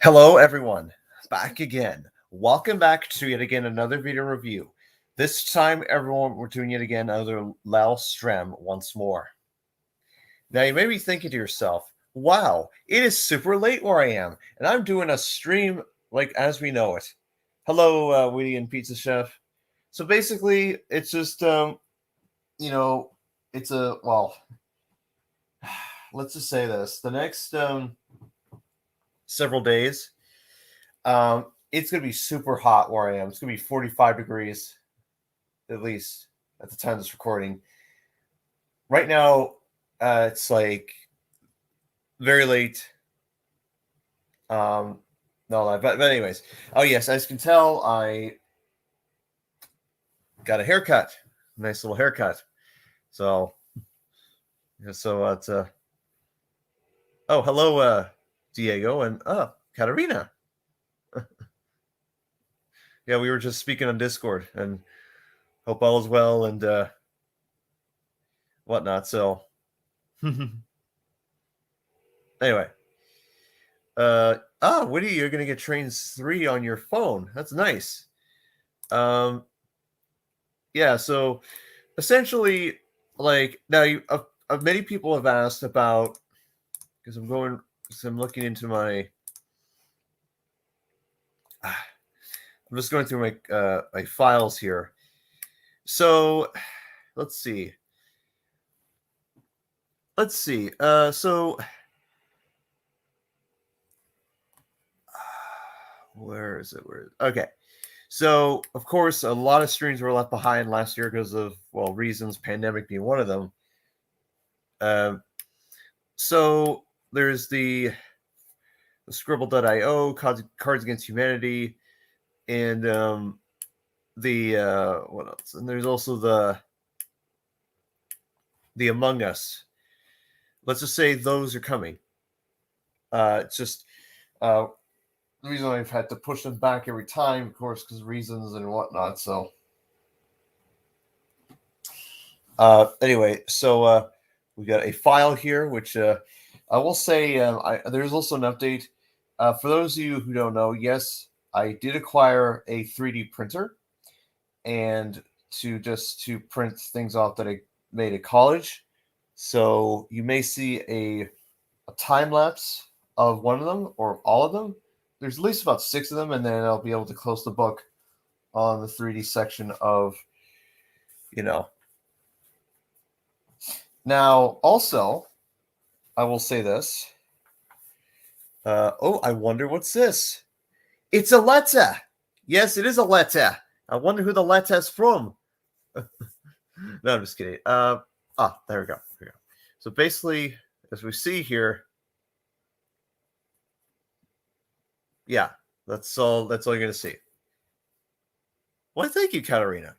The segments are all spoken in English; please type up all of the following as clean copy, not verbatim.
Hello, everyone. Back again. Welcome back to yet again another video review. This time, everyone, we're doing yet again another LiveStream once more. Now, you may be thinking to yourself, wow, it is super late where I am, and I'm doing a stream like as we know it. Hello, Witty and Pizza Chef. So basically, it's just, it's let's just say this. The next several days, it's going to be super hot where I am. It's going to be 45 degrees, at least at the time of this recording. Right now, it's like very late. No, but anyways. Oh, yes, as you can tell, I got a haircut. Nice little haircut. So it's oh, hello, Diego and Katarina. Yeah, we were just speaking on Discord, and hope all is well and whatnot. So anyway, Woody, you're gonna get Trains 3 on your phone. That's nice. Yeah. So essentially, like now, many people have asked about because I'm looking into my. I'm just going through my files here. So let's see. So where is it? Okay. So of course, a lot of streams were left behind last year because of reasons, pandemic being one of them. So there's the Scribble.io, Cards Against Humanity, and what else? And there's also the Among Us. Let's just say those are coming. It's just the reason I've had to push them back every time, of course, because reasons and whatnot. So anyway, so we got a file here, which I will say there's also an update. For those of you who don't know, yes, I did acquire a 3D printer, and to print things off that I made at college. So you may see a time lapse of one of them or all of them. There's at least about 6 of them, and then I'll be able to close the book on the 3D section of, Now, also, I will say this. I wonder what's this. It's a letter. Yes, it is a letter. I wonder who the letter's from. No, I'm just kidding. There we go. So basically, as we see here, yeah, that's all you're going to see. Well, thank you, Katarina.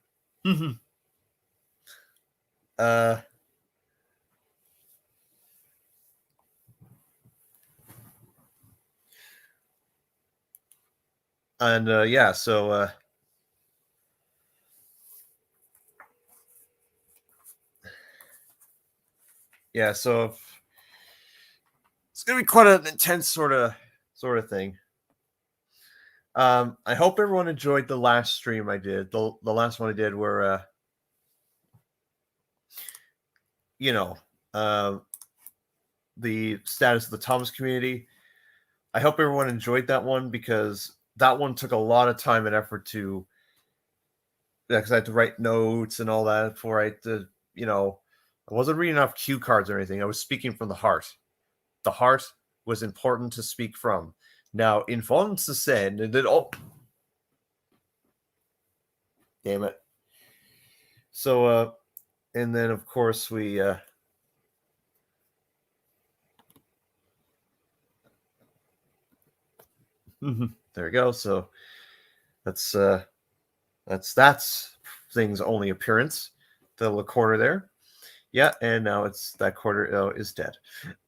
Yeah, so yeah, so it's gonna be quite an intense sort of thing. I hope everyone enjoyed the last stream I did. The last one I did where the status of the Thomas community. I hope everyone enjoyed that one because that one took a lot of time and effort to. Because I had to write notes and all that before I had to, I wasn't reading off cue cards or anything. I was speaking from the heart. The heart was important to speak from. Now, in France, said, and damn it. So, and then of course we, there we go. So that's thing's only appearance. The little quarter there. Yeah, and now it's that quarter is dead.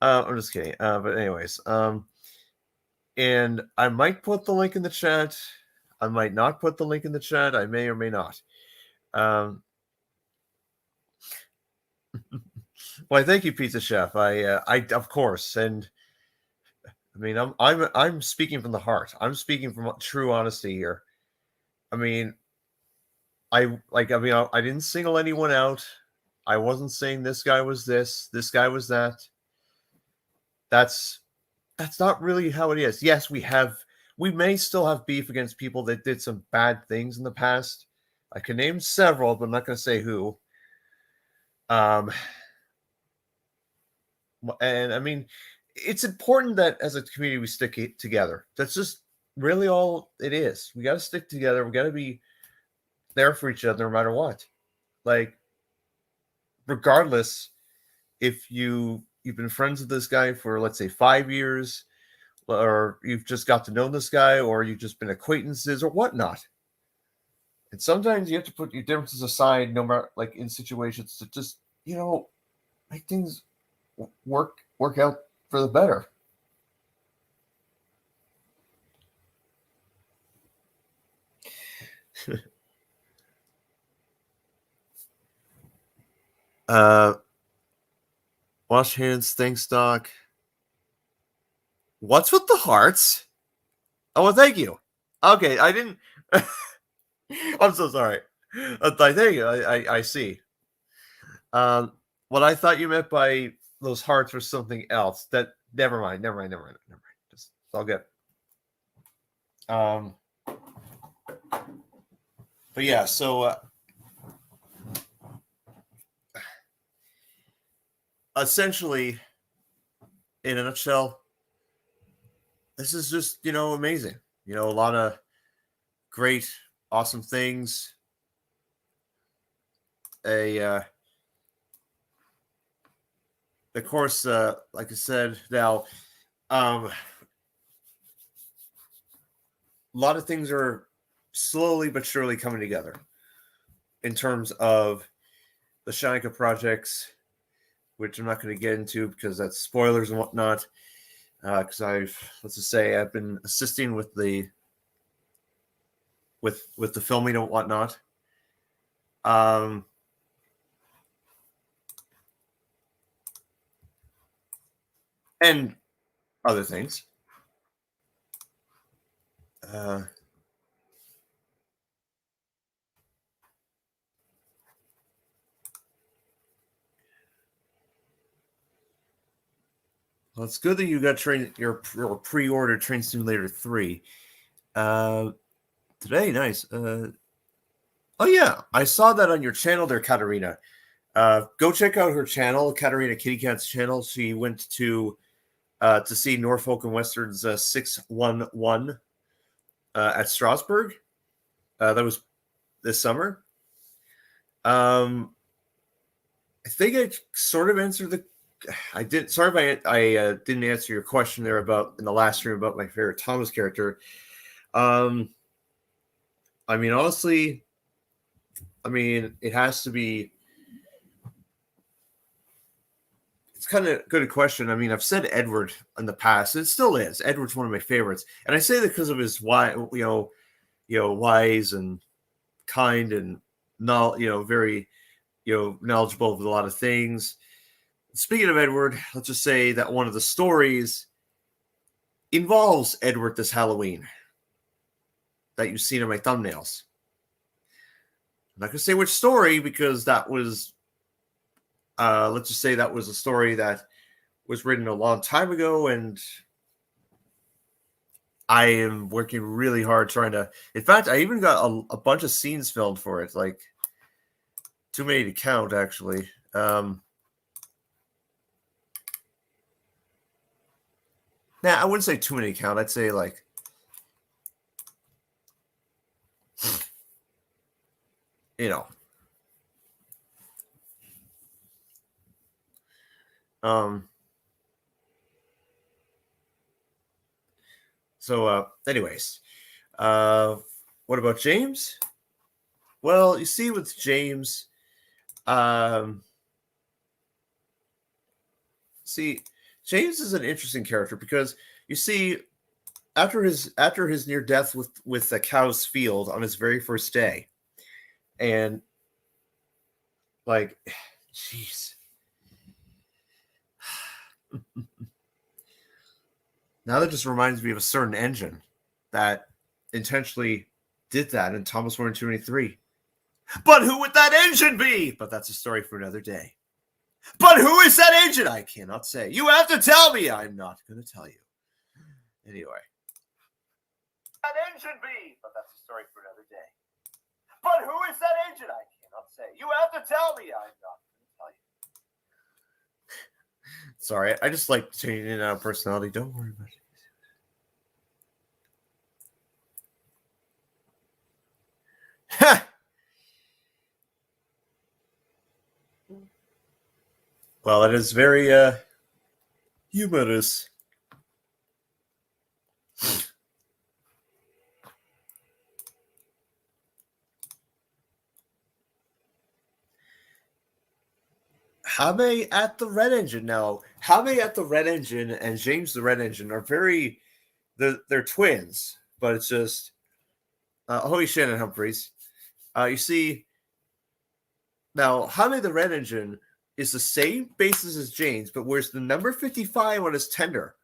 I'm just kidding. But anyways, and I might put the link in the chat. I might not put the link in the chat. I may or may not. Well, thank you, Pizza Chef. I of course, and I mean, I'm speaking from the heart. I'm speaking from true honesty here. I mean, I didn't single anyone out. I wasn't saying this guy was this guy was that. That's not really how it is. Yes, we may still have beef against people that did some bad things in the past. I can name several, but I'm not going to say who. And I mean, it's important that as a community we stick together. That's just really all it is. We got to stick together. We got to be there for each other no matter what. Like, regardless if you've been friends with this guy for, let's say, 5 years, or you've just got to know this guy, or you've just been acquaintances or whatnot. And sometimes you have to put your differences aside, no matter, like, in situations to just, make things work out for the better. Wash hands, thanks, Doc. What's with the hearts? Oh, well, thank you. Okay, I didn't. I'm so sorry. Thank you. I see. What I thought you meant by those hearts was something else. That never mind. Just all good. But yeah, so essentially, in a nutshell, this is just amazing. A lot of great, awesome things. Of course, like I said, now, a lot of things are slowly but surely coming together in terms of the Shanika projects, which I'm not going to get into because that's spoilers and whatnot. Because let's just say I've been assisting with the filming and whatnot. And other things. Well, it's good that you got your pre-order Train Simulator 3 today. Nice. Oh yeah, I saw that on your channel there, Katarina. Go check out her channel, Katarina Kitty Cat's channel. She went to see Norfolk and Western's 611 at Strasbourg. That was this summer. I think I sort of answered the. I did. Sorry if I didn't answer your question there about in the last stream about my favorite Thomas character. I mean, honestly, it has to be. It's kind of a good question. I mean, I've said Edward in the past. It still is. Edward's one of my favorites, and I say that because of his wise and kind and very knowledgeable of a lot of things. Speaking of Edward, let's just say that one of the stories involves Edward this Halloween that you've seen in my thumbnails. I'm not going to say which story because that was, let's just say that was a story that was written a long time ago, and I am working really hard trying to. In fact, I even got a bunch of scenes filmed for it, like too many to count, actually. I wouldn't say too many to count. I'd say like. So, anyways, what about James? Well, you see, with James, James is an interesting character because you see, after his near death with the Cow's Field on his very first day, and like, jeez. Now that just reminds me of a certain engine that intentionally did that in Thomas Warren 283. But who would that engine be? But that's a story for another day. But who is that engine? I cannot say. You have to tell me. I'm not going to tell you. Anyway. That engine be? But that's a story for another day. But who is that engine? I cannot say. You have to tell me. I'm not going to tell you. Sorry, I just like changing in and out of personality. Don't worry about it. Well, it is very humorous. Hame at the Red Engine now. Hame at the Red Engine and James the Red Engine are very they're twins, but it's just Holy Shannon Humphreys. You see now Hame the Red Engine is the same basis as James, but wears the number 55 on his tender,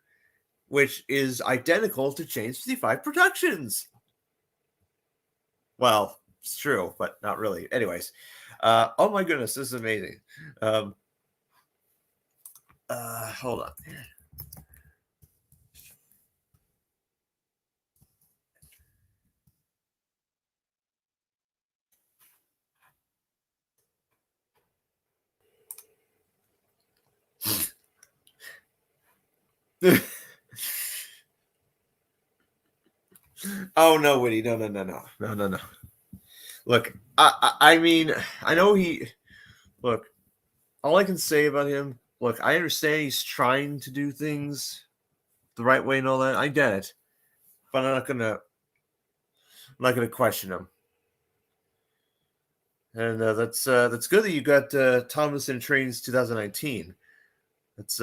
which is identical to James 55 Productions. Well, it's true, but not really. Anyways, oh my goodness, this is amazing. Hold on. Oh no, Woody, no. Look, I mean, I know he. Look, all I can say about him. Look, I understand he's trying to do things the right way and all that. I get it, but I'm not gonna question him. And that's good that you got Thomas in Trains 2019. That's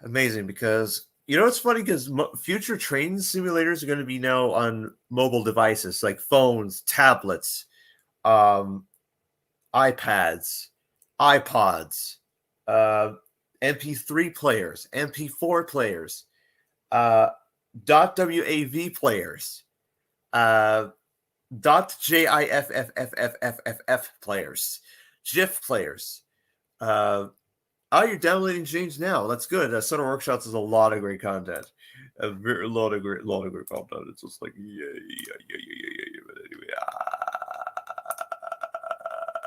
amazing because you know it's funny because future train simulators are going to be now on mobile devices like phones, tablets, iPads, iPods, MP3 players, MP4 players, .wav players, .jiffffff players, GIF players. Oh, you're downloading James now. That's good. Sonar Workshops is a lot of great content. A lot of great content. It's just like yeah.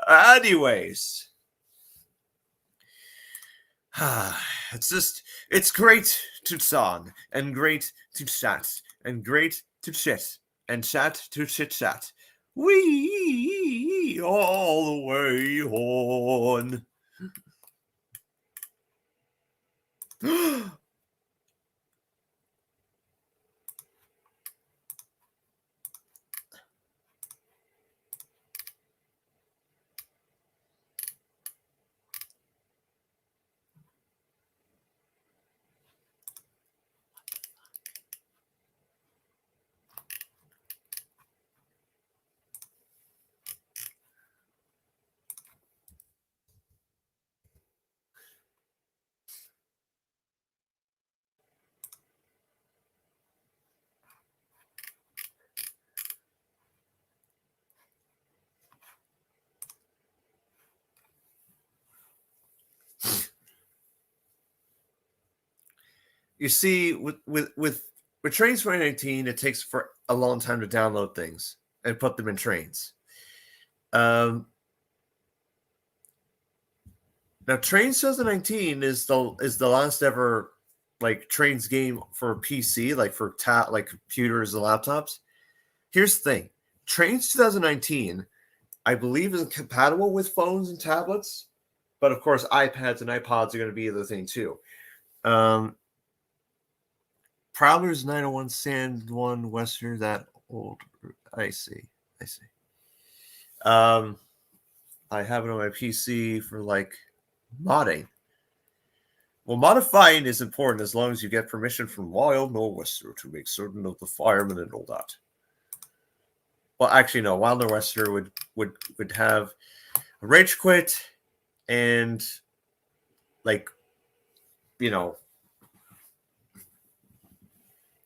But anyways, it's great to song and great to chat and great to chit and chat to chit chat. We all the way on. You see, with Trains 2019, it takes for a long time to download things and put them in trains. Now, Trains 2019 is the last ever like Trains game for PC, like for like computers and laptops. Here's the thing: Trains 2019, I believe, is compatible with phones and tablets, but of course, iPads and iPods are going to be the thing too. Prowler's 901 Sand 1 Western, that old. I see. I have it on my PC for like modding. Well, modifying is important as long as you get permission from Wild Nor'Wester to make certain of the firemen and all that. Well, actually, no. Wild Nor'Wester would have a rage quit and like, you know,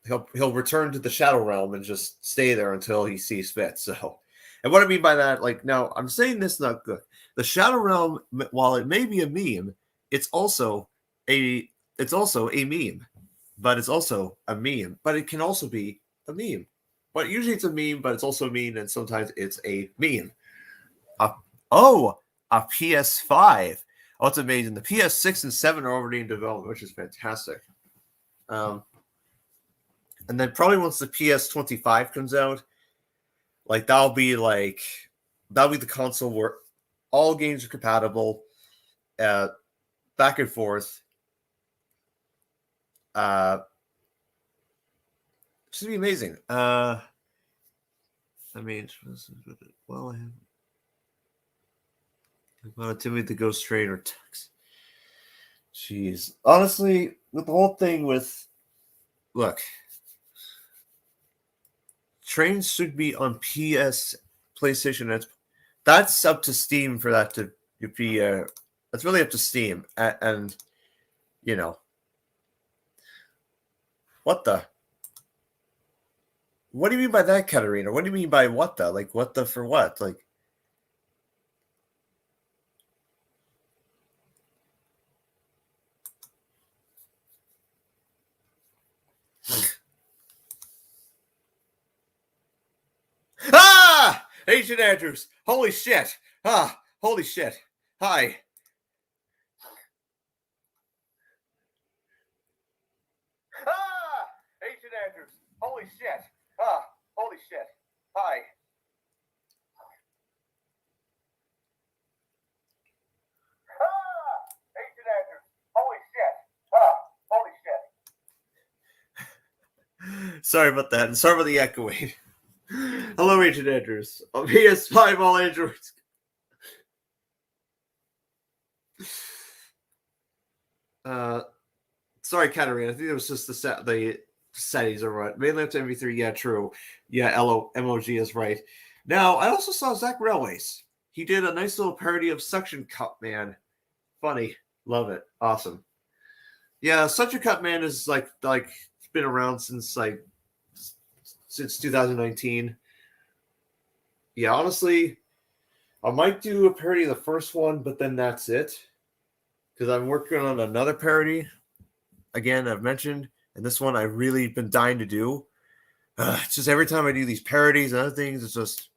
he'll return to the Shadow Realm and just stay there until he sees fit. So, and what I mean by that, like, now I'm saying this not good. The Shadow Realm, while it may be a meme, it's also a meme, but it's also a meme. But it can also be a meme. But usually it's a meme, but it's also a meme, and sometimes it's a meme. A PS5. Oh, it's amazing. The PS6 and 7 are already in development, which is fantastic. And then probably once the PS25 comes out, like that'll be the console where all games are compatible, back and forth. It's gonna be amazing. I mean, well, I have Timothy the Ghost Train or Tux. Jeez, honestly, with the whole thing with, look, trains should be on PlayStation. That's up to Steam for that to be. That's really up to Steam, and you know, what the. What do you mean by that, Katarina? What do you mean by what the? Like, what the for what? Like, ah! Ancient Andrews! Holy shit! Ah! Holy shit! Hi! Ah! Ancient Andrews! Holy shit! Ah! Holy shit! Hi! Ah! Ancient Andrews! Holy shit! Ah! Holy shit! Sorry about that, and sorry about the echoing. Hello, Ancient Andrews. On PS5, all androids. Sorry, Katarina. I think it was just the settings or what. Mainly up to MV3. Yeah, true. Yeah, MOG is right. Now, I also saw Zach Railways. He did a nice little parody of Suction Cup Man. Funny. Love it. Awesome. Yeah, Suction Cup Man is like it's been around since 2019. Yeah, honestly, I might do a parody of the first one, but then that's it. Because I'm working on another parody. Again, I've mentioned, and this one I've really been dying to do. It's just every time I do these parodies and other things, it's just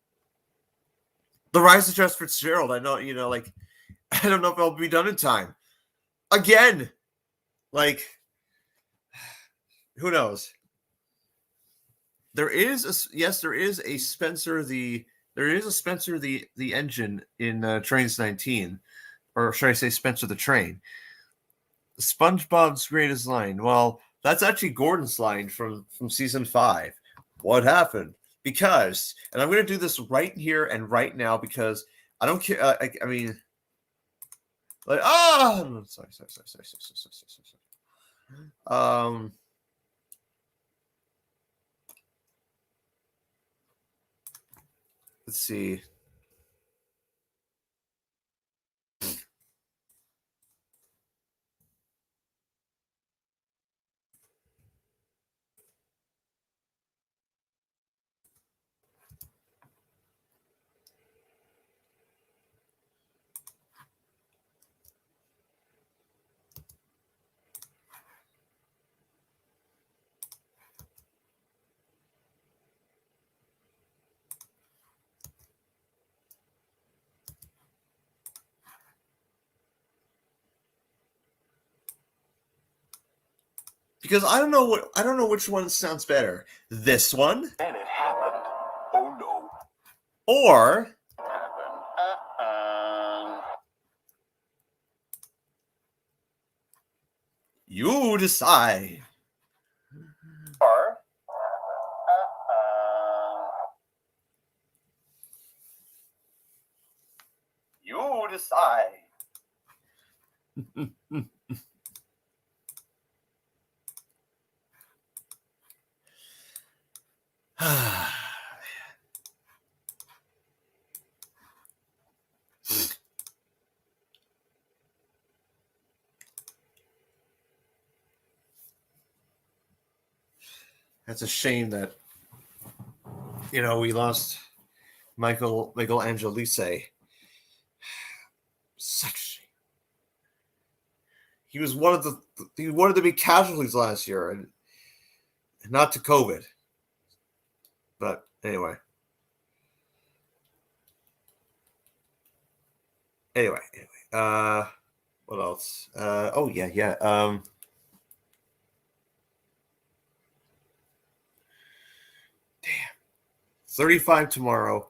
the Rise of Just Fitzgerald. I know, like, I don't know if it'll be done in time. Again, like, who knows? There is a Spencer the engine in Trains 19, or should I say Spencer the Train? SpongeBob's greatest line. Well, that's actually Gordon's line from season 5. What happened? Because, and I'm going to do this right here and right now because I don't care. I mean, like, sorry. Let's see. Because I don't know which one sounds better. This one? And it happened. Oh no. Or you decide. Or you decide. That's a shame that we lost Michelangelo Lise. Such a shame. He was one of the big casualties last year, and not to COVID. But anyway. What else? Oh yeah. Damn. 35 tomorrow,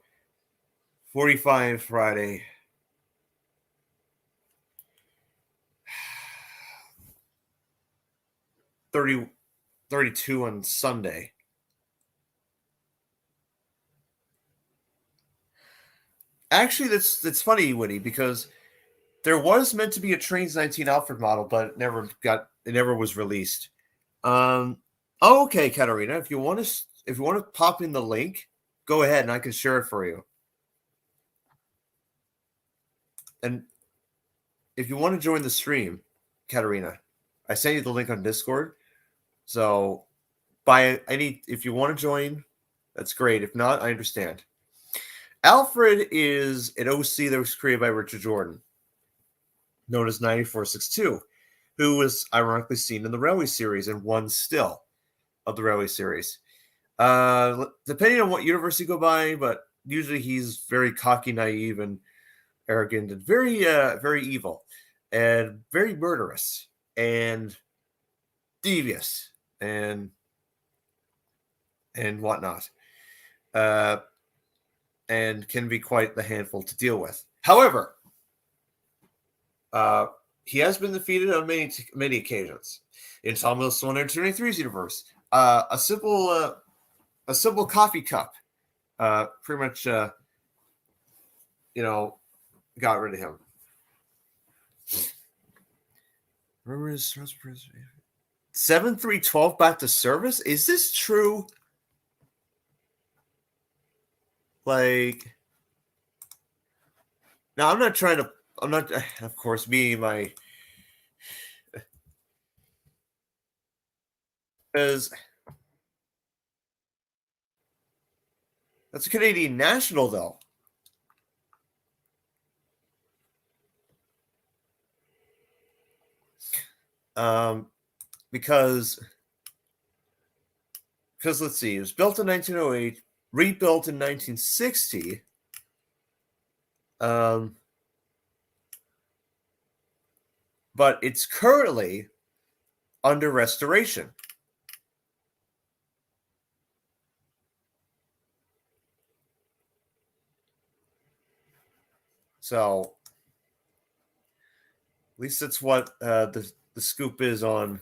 45 Friday. 32 on Sunday. Actually, that's funny, Winnie, because there was meant to be a Trains 19 Alfred model, but it never was released. Okay, Katarina, if you want to pop in the link, go ahead and I can share it for you. And if you want to join the stream, Katarina, I sent you the link on Discord. So if you want to join, that's great. If not, I understand. Alfred is an OC that was created by Richard Jordan, known as 9462, who was ironically seen in the Railway series and one still of the Railway series. Depending on what universe you go by, but usually he's very cocky, naive, and arrogant, and very, very evil, and very murderous, and devious, and whatnot, and can be quite the handful to deal with. However, he has been defeated on many occasions. In Thomas 123's universe, a simple coffee cup, pretty much, got rid of him. Remember his 7312 back to service? Is this true? Like, now I'm not, of course, my, because that's a Canadian national, though. Because let's see, it was built in 1908, rebuilt in 1960. But it's currently under restoration. So at least that's what the scoop is on.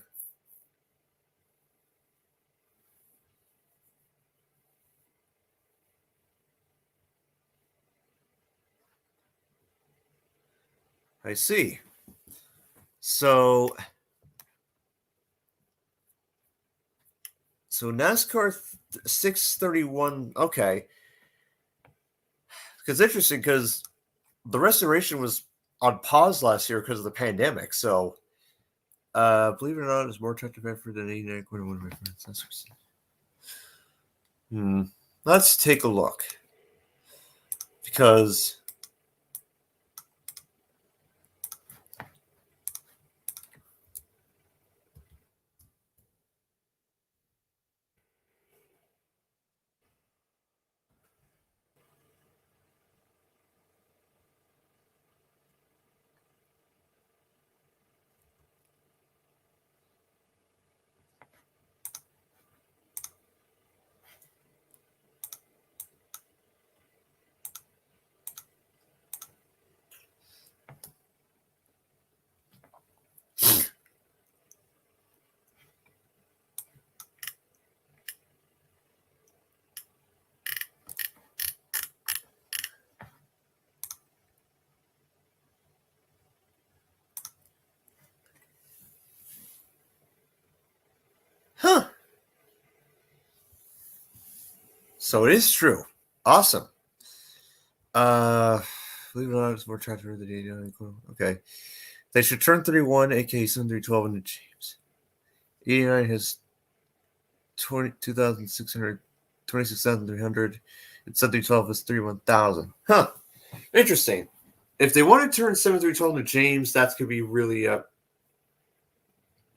I see. So NASCAR 631. Okay. Because interesting, because the restoration was on pause last year because of the pandemic. So, believe it or not, it's more attractive effort than 89 1 reference. Let's take a look. Because so it is true. Awesome. Believe it or not, it's more attractive than 89. Okay. They should turn 31, aka 7312 into James. 89 has 2,600, 26,300, and 7312 is 31,000. Huh. Interesting. If they want to turn 7312 into James, that's going to be really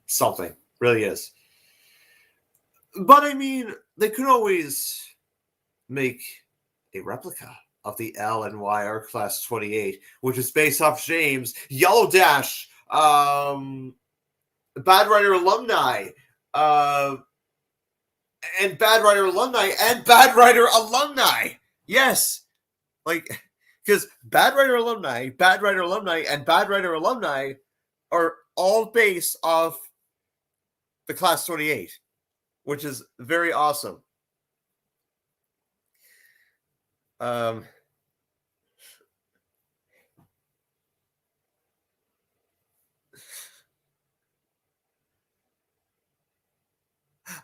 something. Really is. But I mean, they could always make a replica of the L and YR Class 28, which is based off James, Yellow Dash, Bad Rider alumni, and Bad Rider alumni, and Bad Rider alumni. Yes, like because Bad Rider alumni, and Bad Rider alumni are all based off the Class 28, which is very awesome.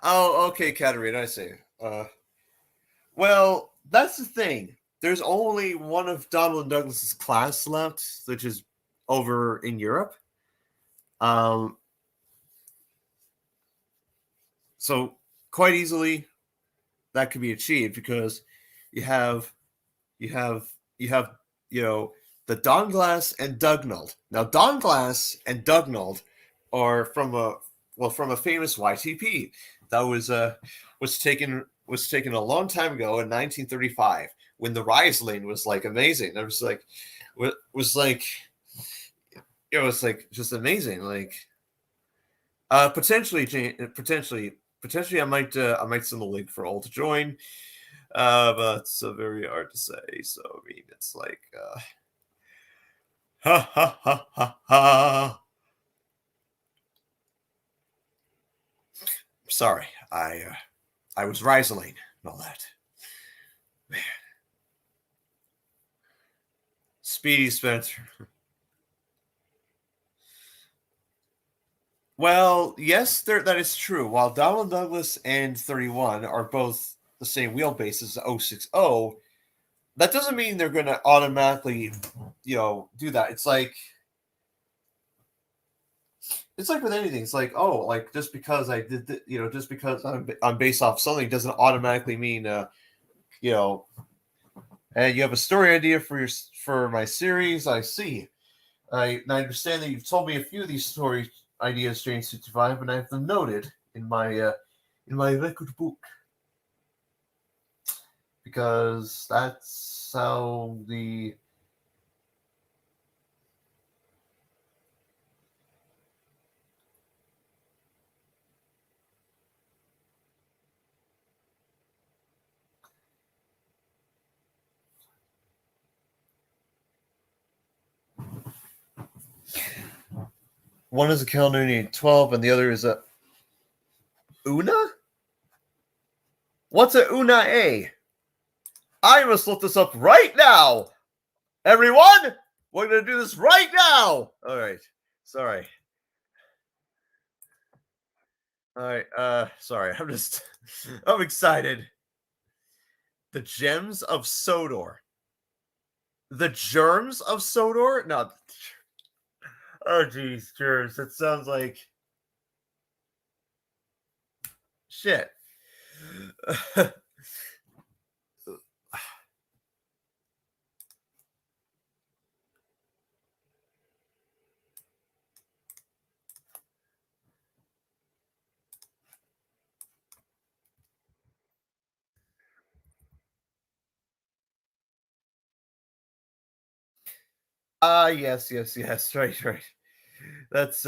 Oh, okay, Katarina, I see. Well, that's the thing. There's only one of Donald Douglas's class left, which is over in Europe. So quite easily that could be achieved because you have you have you have the Donglass and Dugnald. Now Donglass and Dugnald are from a famous YTP that was taken a long time ago in 1935 when the Riesling was like amazing. It was like it was like just amazing. Like potentially I might send the link for all to join. But it's very hard to say. So I mean, it's like, ha ha ha ha ha. Sorry, I was Riesling and all that. Man, Speedy Spencer. Well, yes, that is true. While Donald Douglas and 31 are both the same wheelbase as 060, that doesn't mean they're going to automatically, do that. It's like with anything. It's like, oh, like just because I did, just because I'm based off something doesn't automatically mean, and you have a story idea for my series. I see. I understand that you've told me a few of these story ideas, James 65, and I have them noted in my record book because that's how the one is a calendar 12 and the other is a Una? What's a Una A? I must look this up right now. Everyone, we're going to do this right now. All right. Sorry. All right. Sorry. I'm excited. The Gems of Sodor. The Germs of Sodor? No. Oh, geez, germs. That sounds like shit. Yes. Right. That's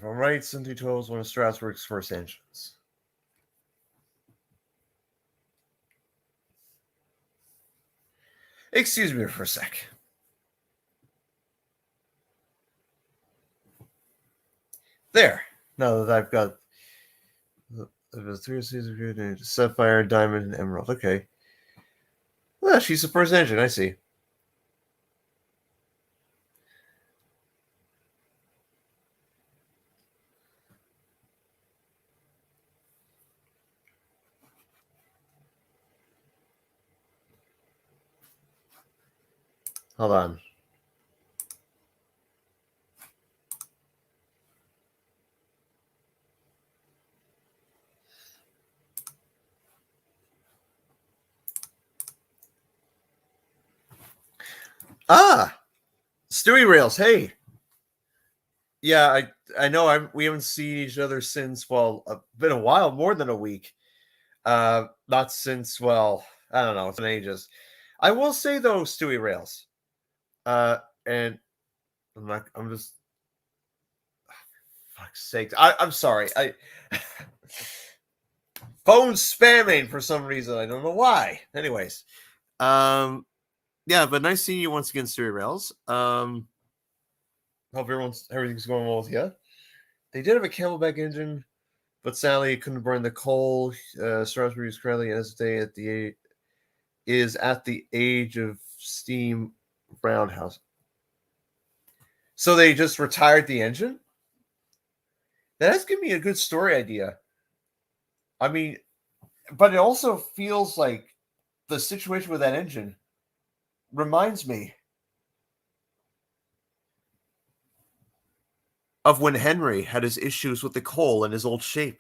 If I'm right, Cindy 12 is one of Strasbourg's first engines. Excuse me for a sec. There. Now that I've got the 3 seasons, Sapphire, Diamond, and Emerald. Okay. Well, she's the first engine, I see. Hold on. Ah! Stewie Rails, hey! Yeah, I know we haven't seen each other since, well, been a while, more than a week. Not since, well, I don't know, it's been ages. I will say though, Stewie Rails, and I'm just, fuck's sake, I'm sorry, phone spamming for some reason, I don't know why. Anyways, yeah, but nice seeing you once again, Stewie Rails. Hope everything's going well with you. They did have a Camelback engine, but sadly it couldn't burn the coal. Strasbourg is currently is at the age of steam roundhouse. So they just retired the engine? That has given me a good story idea. I mean, but it also feels like the situation with that engine reminds me of when Henry had his issues with the coal in his old shape.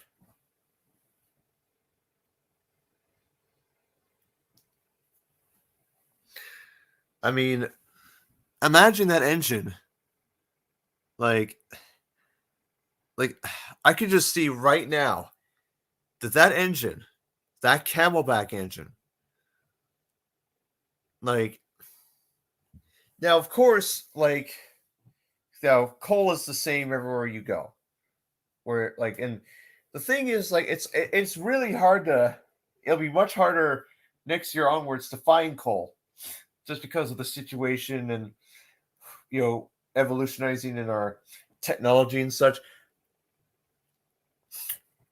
I mean, imagine that engine. Like I could just see right now that engine, that Camelback engine, like now, of course, like now coal is the same everywhere you go. Where like, and the thing is, like, it's really hard to. It'll be much harder next year onwards to find coal, just because of the situation and evolutionizing in our technology and such.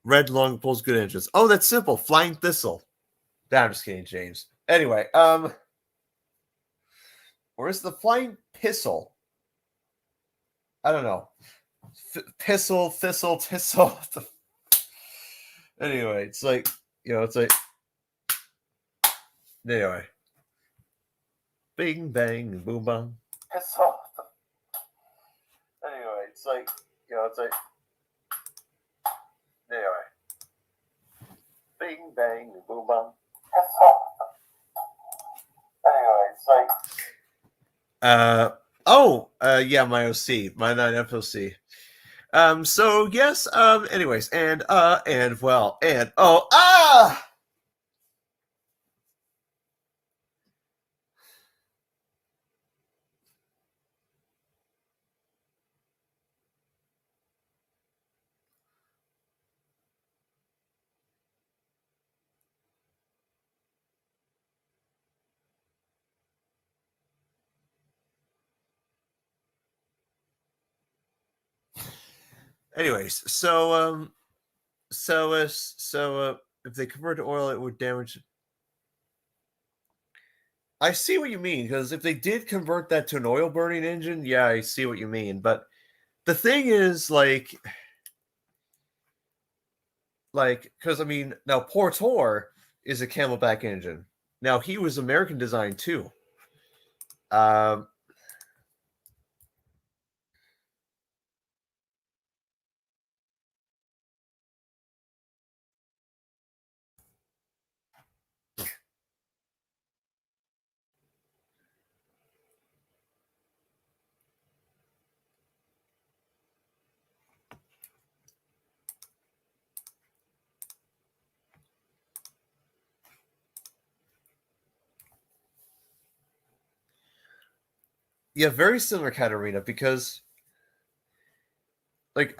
Red long pulls good engines. Oh, that's simple. Flying Thistle. Nah, I'm just kidding, James. Anyway, where's the Flying Pistol? I don't know. Pistol, Thistle, Thistle. Anyway, it's like, it's like, anyway. Bing, bang, boom, bang. Pistol. Anyway, it's like, it's like, anyway. Bing, bang, boom, bang. Anyway, it's like, yeah, my OC, my 9FOC. So yes, anyways, and well, and anyways, so if they convert to oil, it would damage. I see what you mean, because if they did convert that to an oil burning engine, yeah, I see what you mean. But the thing is, like, because I mean, now Portor is a Camelback engine. Now he was American design too. Um, yeah, very similar kind of arena because, like,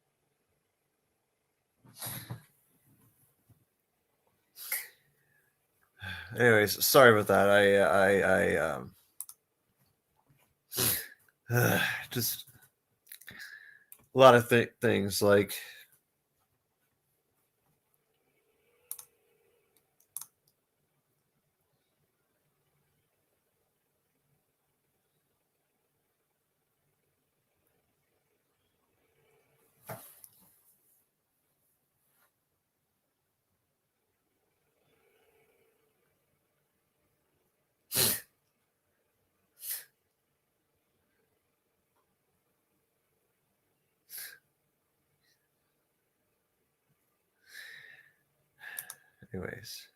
Anyways, sorry about that. Just a lot of things like. Anyways.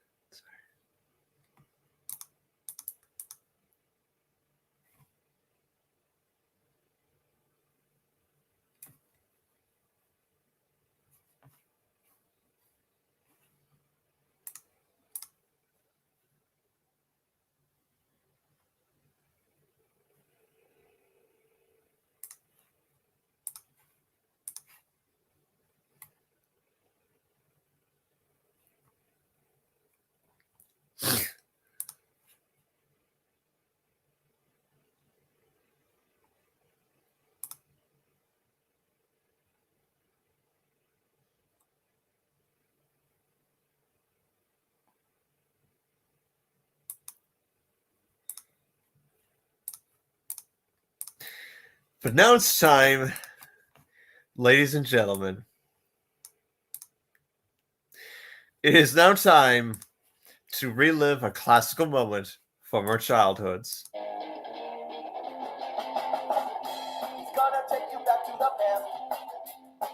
But now it's time, ladies and gentlemen. It is now time to relive a classical moment from our childhoods. He's gonna take you back to the past.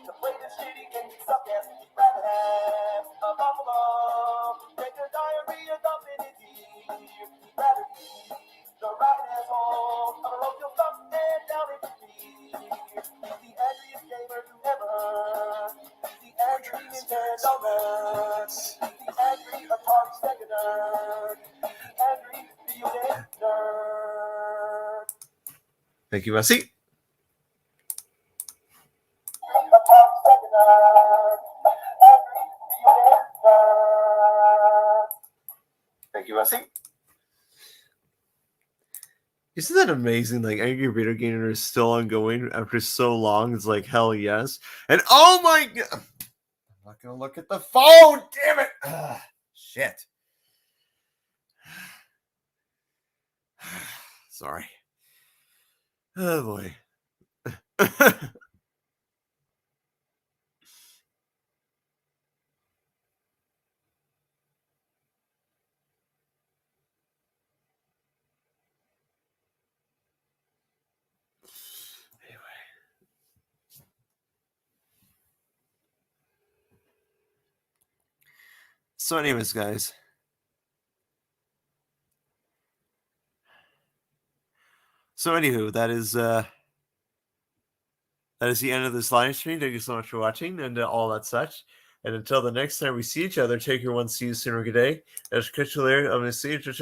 To play this shitty game you suck at. Rather have a buffalo. Take your diarrhea dump in his ear. Rather be the rotten asshole. I'm gonna rope your stuff and down in your feet. He's the angriest gamer you ever heard. He's the angry Nintendo nerd. He's the angry Atari Sega nerd. He's the angry video game nerd. Thank you, Messi. Thank you, Messi. Isn't that amazing? Like, Angry Video Gamer is still ongoing after so long. It's like, hell yes. And oh my god, I'm not gonna look at the phone. Damn it! Shit. Sorry. Oh boy. So anyways, guys. So anywho, that is the end of this live stream. Thank you so much for watching and all that such. And until the next time we see each other, take your one. See you soon or good day. Catch you later. I'm going to see you.